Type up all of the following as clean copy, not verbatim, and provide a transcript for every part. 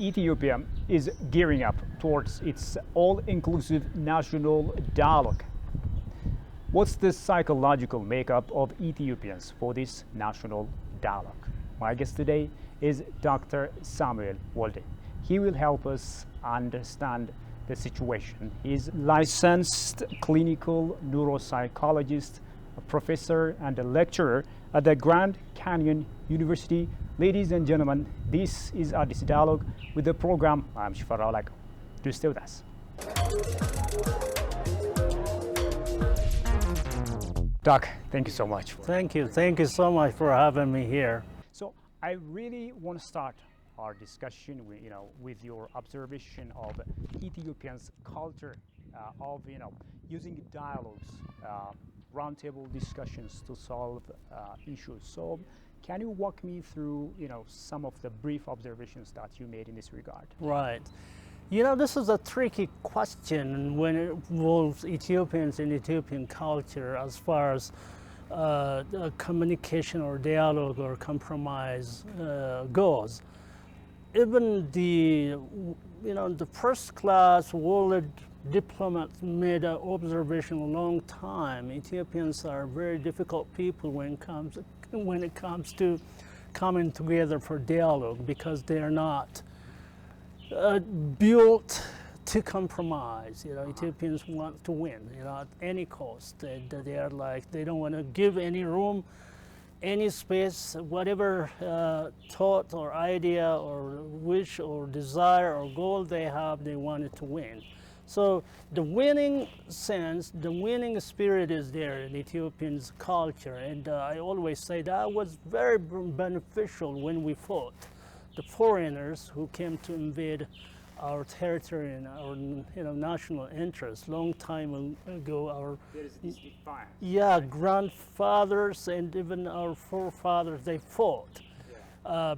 Ethiopia is gearing up towards its all-inclusive national dialogue. What's the psychological makeup of Ethiopians for this national dialogue? My guest today is Dr. Samuel Wolde. He will help us understand the situation. He's licensed clinical neuropsychologist, a professor and a lecturer at the Grand Canyon University. Ladies and gentlemen, this is Addis Dialogue with the program. I'm Shifara Alak. Do stay with us. Doc, thank you so much. Thank you so much for having me here. So I really want to start our discussion with your observation of Ethiopians' culture of using dialogues, roundtable discussions to solve issues. So can you walk me through some of the brief observations that you made in this regard? Right. This is a tricky question when it involves Ethiopians and Ethiopian culture as far as communication or dialogue or compromise goes. Even the first-class world diplomats made an observation a long time. Ethiopians are very difficult people when it comes to coming together for dialogue because they are not built to compromise. Ethiopians want to win, at any cost. They are like, they don't want to give any room, any space, whatever thought or idea or wish or desire or goal they have, they want it to win. So the winning sense, the winning spirit is there in Ethiopians' culture, and I always say that was very beneficial when we fought the foreigners who came to invade our territory and our national interests. Long time ago, There is this defiance. grandfathers and even our forefathers, they fought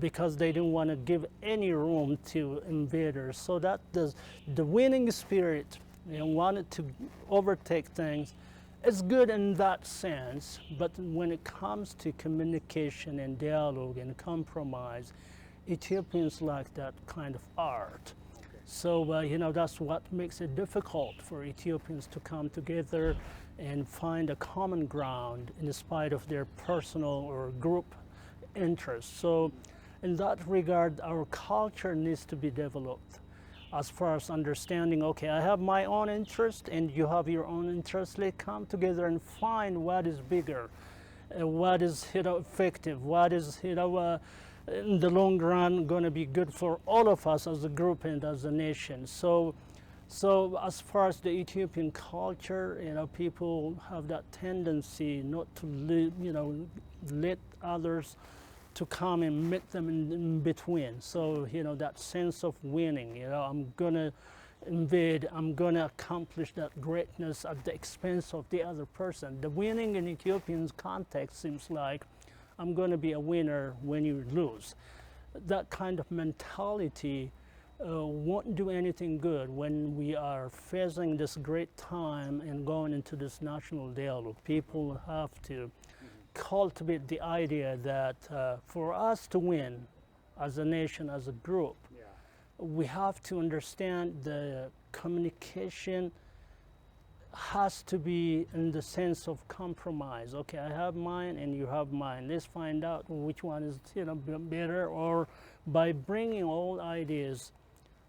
because they didn't want to give any room to invaders. So that the winning spirit, wanted to overtake things. It's good in that sense, but when it comes to communication and dialogue and compromise, Ethiopians like that kind of art. Okay. So, that's what makes it difficult for Ethiopians to come together and find a common ground in spite of their personal or group interests. So, in that regard, our culture needs to be developed as far as understanding, okay, I have my own interest and you have your own interest. Let's come together and find what is bigger, what is effective, what is in the long run going to be good for all of us as a group and as a nation. So as far as the Ethiopian culture, people have that tendency not to let others to come and meet them in between. So that sense of winning, I'm going to invade, I'm going to accomplish that greatness at the expense of the other person. The winning in Ethiopian context seems like I'm going to be a winner when you lose. That kind of mentality won't do anything good when we are facing this great time and going into this national dialogue. People have to cultivate the idea that for us to win as a nation, as a group, we have to understand the communication has to be in the sense of compromise. Okay, I have mine and you have mine. Let's find out which one is better, or by bringing all ideas,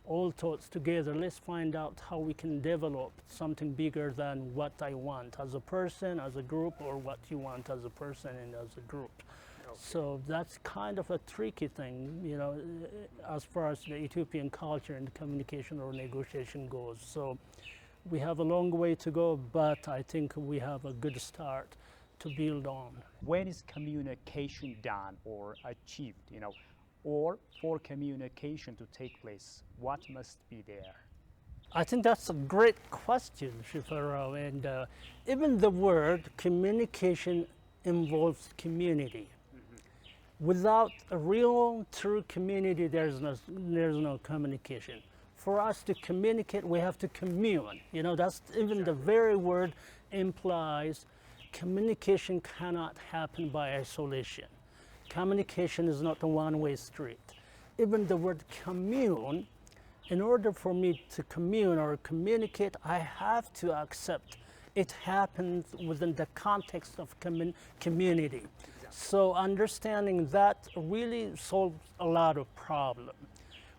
all thoughts together, let's find out how we can develop something bigger than what I want as a person, as a group, or what you want as a person and as a group. Okay. So that's kind of a tricky thing, as far as the Ethiopian culture and communication or negotiation goes. So we have a long way to go, but I think we have a good start to build on. When is communication done or achieved, or for communication to take place, what must be there? I think that's a great question, Shifaro, and even the word communication involves community. Without a real, true community, there's no communication. For us to communicate, we have to commune. That's even the very word implies communication cannot happen by isolation. Communication is not a one-way street. even the word commune, in order for me to commune or communicate, I have to accept it happens within the context of community. So understanding that really solves a lot of problems.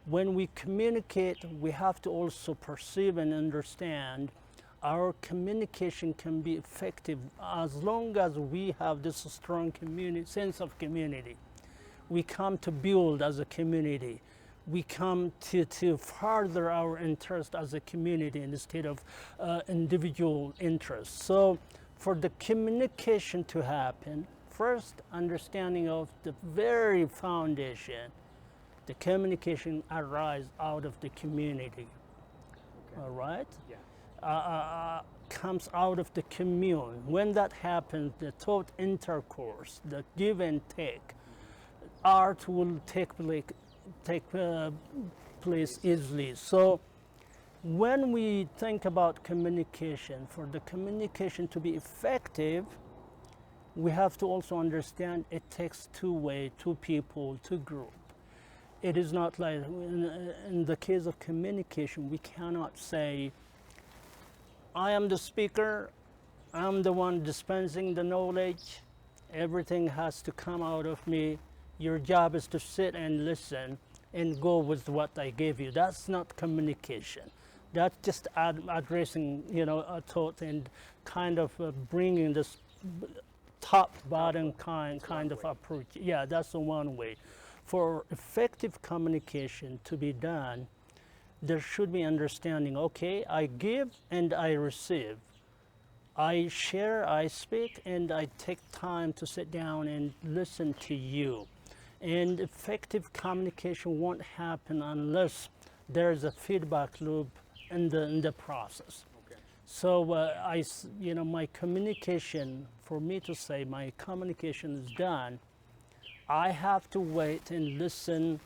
When we communicate, we have to also perceive and understand our communication can be effective as long as we have this strong sense of community. We come to build as a community. We come to further our interest as a community instead of individual interests. So for the communication to happen, first understanding of the very foundation, the communication arises out of the community. Okay. All right? Yeah. Comes out of the commune. When that happens, the thought intercourse, the give and take, art will take place easily. So when we think about communication, for the communication to be effective, we have to also understand it takes two people, two groups. It is not like, in the case of communication, we cannot say, I am the speaker, I'm the one dispensing the knowledge, everything has to come out of me. Your job is to sit and listen and go with what I gave you. That's not communication. That's just addressing, a thought and kind of bringing this top-bottom kind of approach. Yeah, that's the one way. For effective communication to be done, there should be understanding, okay, I give and I receive. I share, I speak, and I take time to sit down and listen to you. And effective communication won't happen unless there's a feedback loop in the process. Okay. So my communication, for me to say my communication is done, I have to wait and listen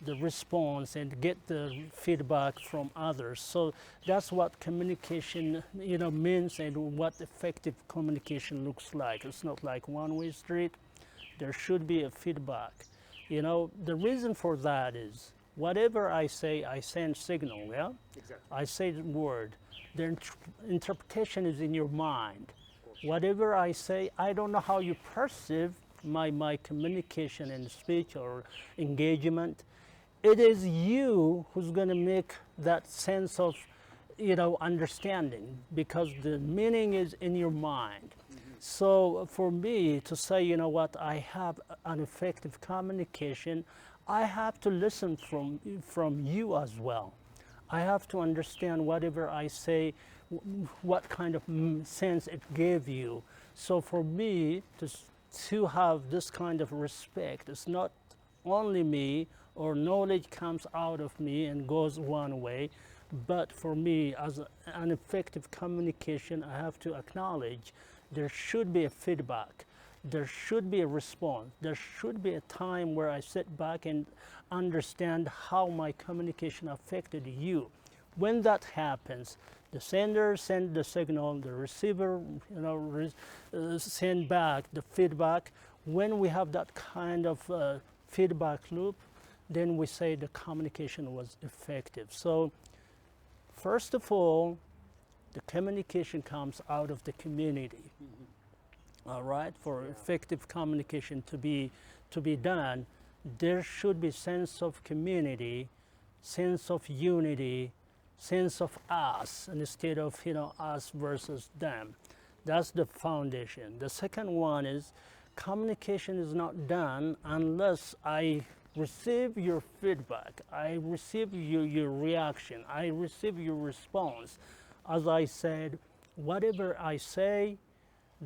the response and get the feedback from others. So that's what communication means and what effective communication looks like. It's not like one-way street. There should be a feedback. The reason for that is whatever I say, I send signal, yeah? Exactly. I say the word. The interpretation is in your mind. Whatever I say, I don't know how you perceive my communication and speech or engagement. It is you who's going to make that sense of, understanding, because the meaning is in your mind. Mm-hmm. So for me to say, what, I have an effective communication, I have to listen from you as well. I have to understand whatever I say, what kind of sense it gave you. So for me to have this kind of respect, it's not only me or knowledge comes out of me and goes one way, but for me as an effective communication, I have to acknowledge there should be a feedback, there should be a response, there should be a time where I sit back and understand how my communication affected you. When that happens, the sender sends the signal, the receiver send back the feedback. When we have that kind of feedback loop, then we say the communication was effective. So first of all, the communication comes out of the community. Mm-hmm. All right, for effective communication to be done, there should be sense of community, sense of unity, sense of us instead of us versus them. That's the foundation. The second one is communication is not done unless I receive your feedback, I receive your reaction, I receive your response. As I said, whatever I say,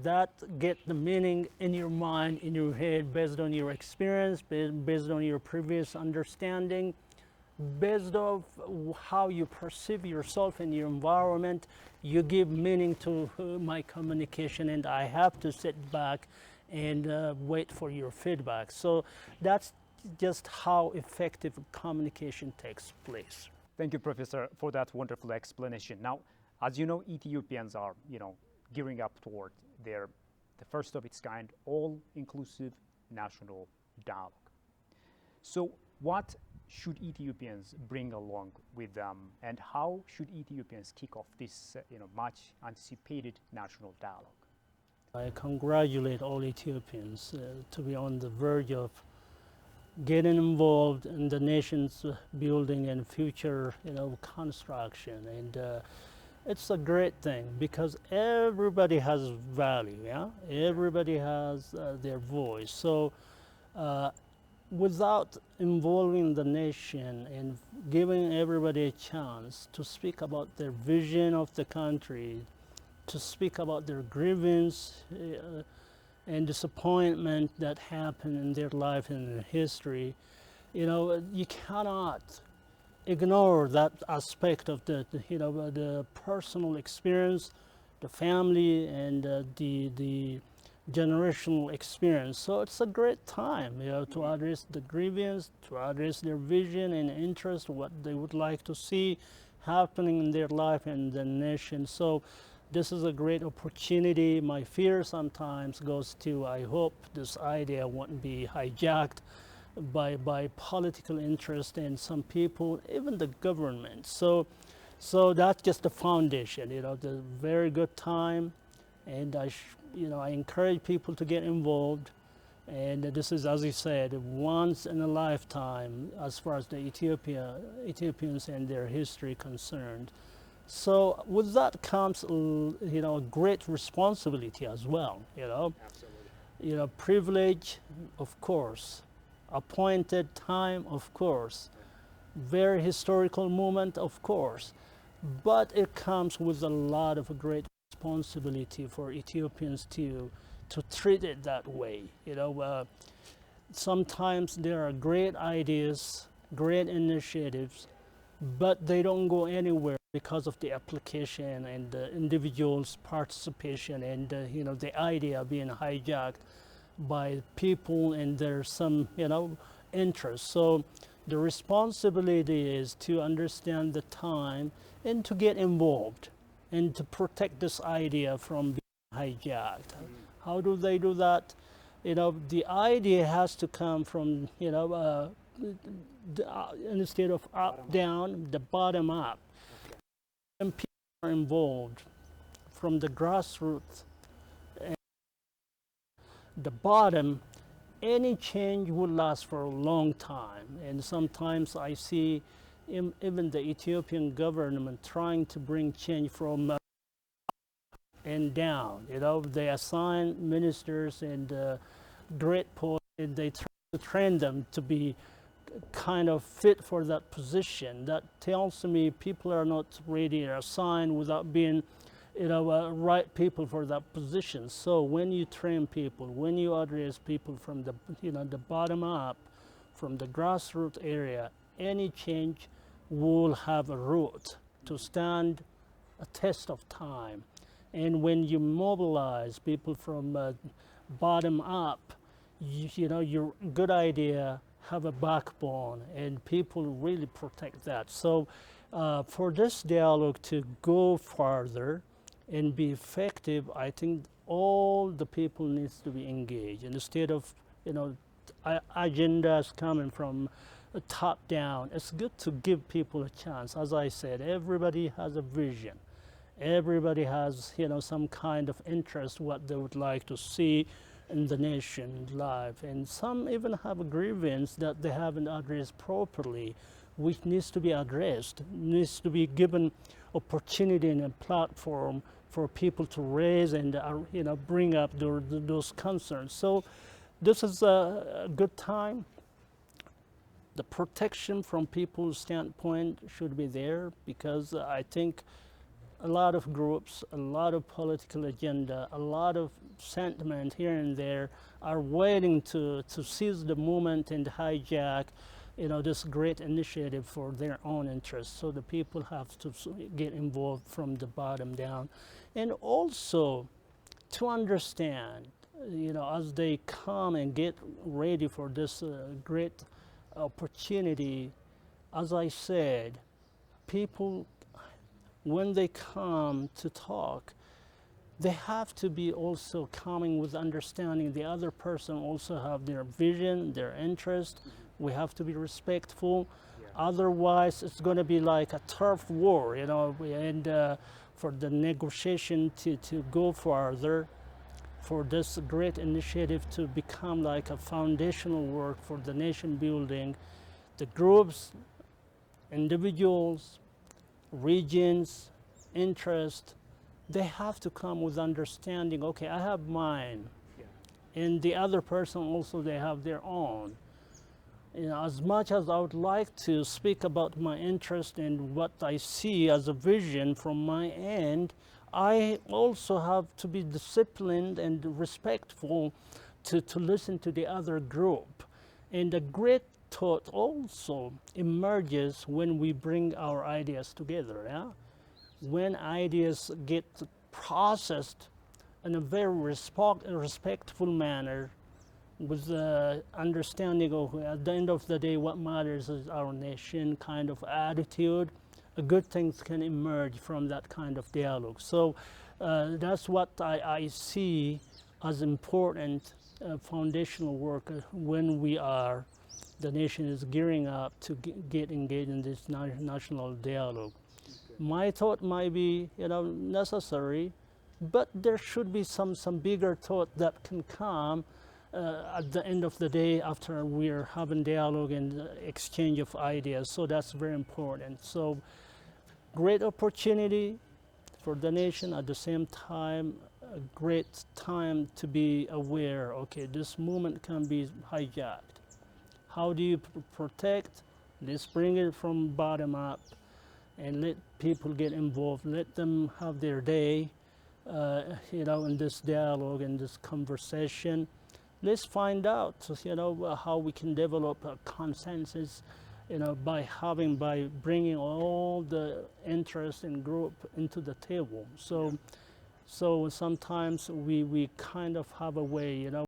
that get the meaning in your mind, in your head, based on your experience, based on your previous understanding, based on how you perceive yourself in your environment. You give meaning to my communication, and I have to sit back and wait for your feedback. So that's just how effective communication takes place. Thank you, Professor, for that wonderful explanation. Now, as you know, Ethiopians are, gearing up toward the first of its kind, all-inclusive national dialogue. So what should Ethiopians bring along with them, and how should Ethiopians kick off this much anticipated national dialogue? I congratulate all Ethiopians to be on the verge of getting involved in the nation's building and future, construction. And it's a great thing because everybody has value, yeah? Everybody has their voice. So without involving the nation and giving everybody a chance to speak about their vision of the country, to speak about their grievance and disappointment that happened in their life and in history, you cannot ignore that aspect of the personal experience, the family, and the generational experience. So it's a great time, to address the grievance, to address their vision and interest, what they would like to see happening in their life and the nation. So this is a great opportunity. My fear sometimes goes to, I hope this idea won't be hijacked by political interest and some people, even the government. So that's just the foundation, the very good time. And I encourage people to get involved. And this is, as you said, once in a lifetime as far as the Ethiopians and their history concerned. So with that comes, a great responsibility as well, Absolutely. Privilege, of course, appointed time, of course, very historical moment, of course, but it comes with a lot of great responsibility for Ethiopians to treat it that way. Sometimes there are great ideas, great initiatives, but they don't go anywhere because of the application and the individual's participation and the idea being hijacked by people and there's some interest. So the responsibility is to understand the time and to get involved and to protect this idea from being hijacked. How do they do that? The idea has to come from instead of up down, the bottom up. When people are involved from the grassroots and the bottom, any change will last for a long time. And sometimes I see even the Ethiopian government trying to bring change from and down. They assign ministers and great poets, and they try to train them to be kind of fit for that position. That tells me people are not ready or assigned without being right people for that position. So when you train people, when you address people from the bottom up, from the grassroots area, any change will have a root to stand a test of time. And when you mobilize people from bottom up, your good idea have a backbone, and people really protect that. So for this dialogue to go farther and be effective, I think all the people needs to be engaged. And instead of agendas coming from top down, it's good to give people a chance. As I said, everybody has a vision. Everybody has some kind of interest what they would like to see in the nation life, and some even have a grievance that they haven't addressed properly, which needs to be addressed, needs to be given opportunity and a platform for people to raise and bring up those concerns. So this is a good time. The protection from people's standpoint should be there, because I think a lot of groups, a lot of political agenda, a lot of sentiment here and there are waiting to seize the moment and hijack this great initiative for their own interests. So the people have to get involved from the bottom down, and also to understand, as they come and get ready for this great opportunity, as I said, people, when they come to talk, they have to be also coming with understanding the other person also have their vision, their interest, We have to be respectful. Otherwise, it's going to be like a turf war, you know, and for the negotiation to go further, for this great initiative to become like a foundational work for the nation building, the groups, individuals, regions, interest, they have to come with understanding, okay, I have mine, and the other person also, they have their own. You know, as much as I would like to speak about my interest and what I see as a vision from my end, I also have to be disciplined and respectful to listen to the other group. And a great thought also emerges when we bring our ideas together. Yeah? When ideas get processed in a very respectful manner, with the understanding of, at the end of the day, what matters is our nation kind of attitude, good things can emerge from that kind of dialogue. So that's what I see as important foundational work when the nation is gearing up to get engaged in this national dialogue. My thought might be, you know, necessary, but there should be some bigger thought that can come at the end of the day after we're having dialogue and exchange of ideas. So that's very important. So great opportunity for the nation, at the same time a great time to be aware, okay, this movement can be hijacked. How do you protect? Let's bring it from bottom up and let people get involved, let them have their day, you know, in this dialogue, in this conversation. Let's find out, you know, how we can develop a consensus, you know, by bringing all the interest and group into the table. So sometimes we kind of have a way, you know,